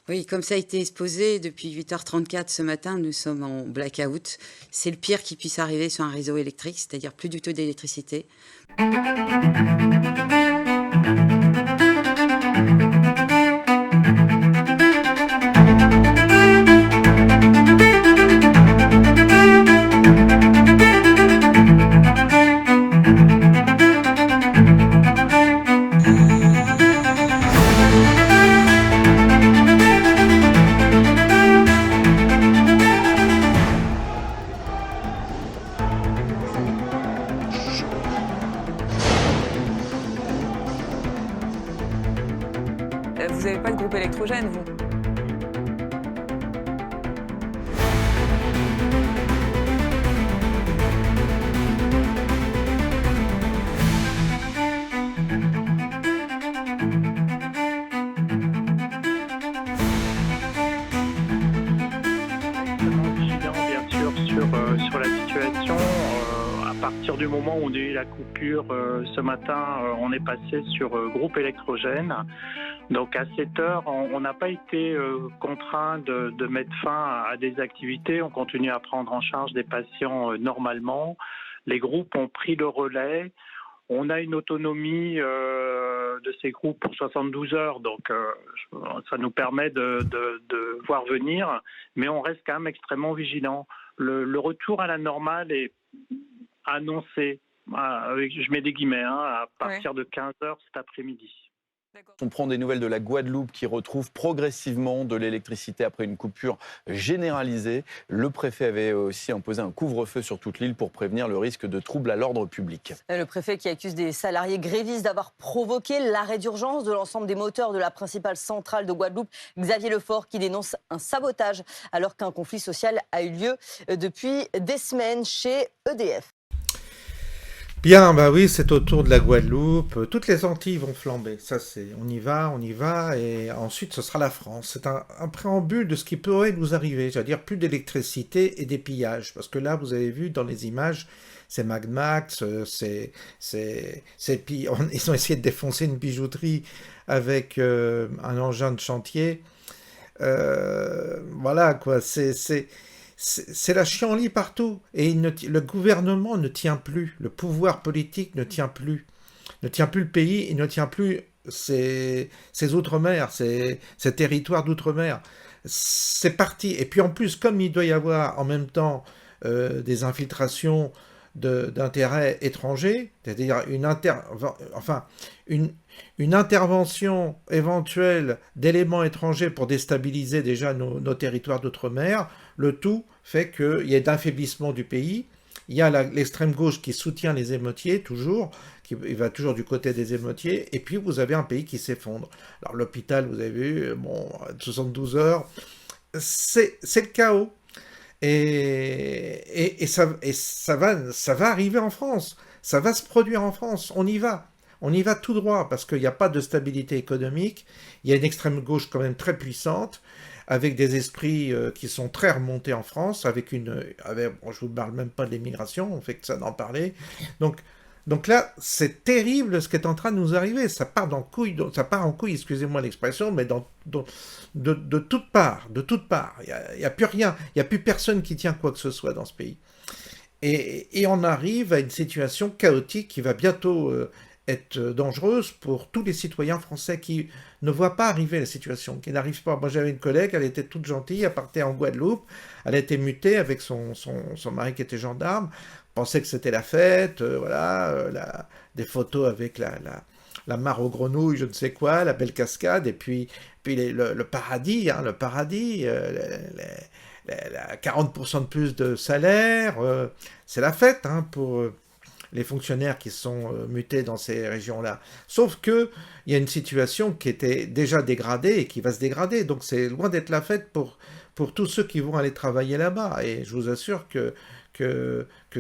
Oui, comme ça a été exposé, depuis 8h34 ce matin, nous sommes en blackout. C'est le pire qui puisse arriver sur un réseau électrique, c'est-à-dire plus du tout d'électricité. Vous n'avez pas de groupe électrogène, vous? Vigilant, bien sûr, sur la situation. À partir du moment où on a eu la coupure ce matin, on est passé sur groupe électrogène. Donc à cette heure, on n'a pas été contraint de mettre fin à des activités. On continue à prendre en charge des patients normalement. Les groupes ont pris le relais. On a une autonomie de ces groupes pour 72 heures, donc ça nous permet de voir venir, mais on reste quand même extrêmement vigilant. Le retour à la normale est annoncé, je mets des guillemets, à partir de 15 heures cet après-midi. On prend des nouvelles de la Guadeloupe qui retrouve progressivement de l'électricité après une coupure généralisée. Le préfet avait aussi imposé un couvre-feu sur toute l'île pour prévenir le risque de troubles à l'ordre public. Le préfet qui accuse des salariés grévistes d'avoir provoqué l'arrêt d'urgence de l'ensemble des moteurs de la principale centrale de Guadeloupe. Xavier Lefort qui dénonce un sabotage alors qu'un conflit social a eu lieu depuis des semaines chez EDF. Bien, bah oui, c'est au tour de la Guadeloupe. Toutes les Antilles vont flamber. Ça, on y va, et ensuite ce sera la France. C'est un préambule de ce qui pourrait nous arriver. C'est-à-dire plus d'électricité et des pillages. Parce que là, vous avez vu dans les images, c'est Mad Max, ils ont essayé de défoncer une bijouterie avec un engin de chantier. Voilà, quoi, c'est la chienlit partout. Et le gouvernement ne tient plus. Le pouvoir politique ne tient plus. Ne tient plus le pays, il ne tient plus ses outre-mer, ses territoires d'outre-mer. C'est parti. Et puis en plus, comme il doit y avoir en même temps des infiltrations d'intérêts étrangers, c'est-à-dire une intervention éventuelle d'éléments étrangers pour déstabiliser déjà nos territoires d'outre-mer, le tout fait qu'il y ait d'affaiblissement du pays. Il y a l'extrême gauche qui soutient les émeutiers, toujours, il va toujours du côté des émeutiers, et puis vous avez un pays qui s'effondre. Alors l'hôpital, vous avez vu, 72 heures, c'est le chaos. Et ça va arriver en France, ça va se produire en France, on y va tout droit, parce qu'il n'y a pas de stabilité économique, il y a une extrême gauche quand même très puissante, avec des esprits qui sont très remontés en France, je vous parle même pas de l'immigration, on fait que ça d'en parler, donc là, c'est terrible ce qui est en train de nous arriver, ça part en couille, excusez-moi l'expression, mais de toutes parts, il n'y a plus rien, il n'y a plus personne qui tient quoi que ce soit dans ce pays. Et on arrive à une situation chaotique qui va bientôt être dangereuse pour tous les citoyens français qui ne voient pas arriver la situation, qui n'arrivent pas. Moi j'avais une collègue, elle était toute gentille, elle partait en Guadeloupe, elle a été mutée avec son mari qui était gendarme, pensait que c'était la fête, des photos avec la mare aux grenouilles, je ne sais quoi, la belle cascade, et puis le paradis, 40% de plus de salaire, c'est la fête pour les fonctionnaires qui sont mutés dans ces régions-là. Sauf qu'il y a une situation qui était déjà dégradée et qui va se dégrader, donc c'est loin d'être la fête pour tous ceux qui vont aller travailler là-bas. Et je vous assure que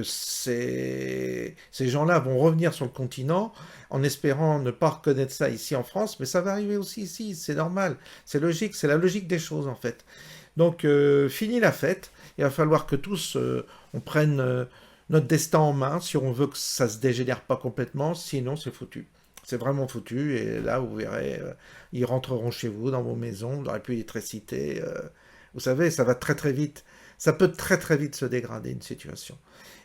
ces gens-là vont revenir sur le continent en espérant ne pas reconnaître ça ici en France, mais ça va arriver aussi ici, c'est normal, c'est logique, c'est la logique des choses en fait. Donc fini la fête, il va falloir que tous on prenne notre destin en main si on veut que ça se dégénère pas complètement, sinon c'est foutu. c'est vraiment foutu. Et là, vous verrez, ils rentreront chez vous, dans vos maisons, vous n'aurez plus d'électricité. Vous savez, ça va très très vite. Ça peut très très vite se dégrader, une situation.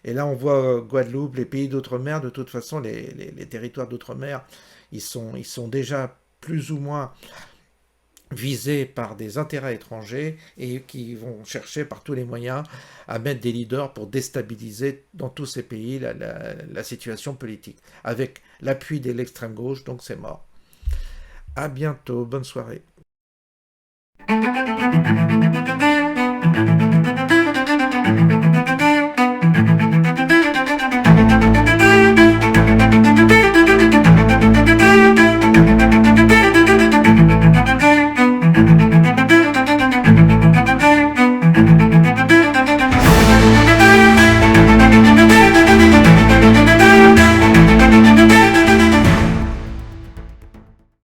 Et là, on voit Guadeloupe, les pays d'outre-mer, de toute façon, les territoires d'outre-mer, ils sont déjà plus ou moins visés par des intérêts étrangers et qui vont chercher par tous les moyens à mettre des leaders pour déstabiliser dans tous ces pays la situation politique, avec l'appui de l'extrême gauche, donc c'est mort. À bientôt, bonne soirée.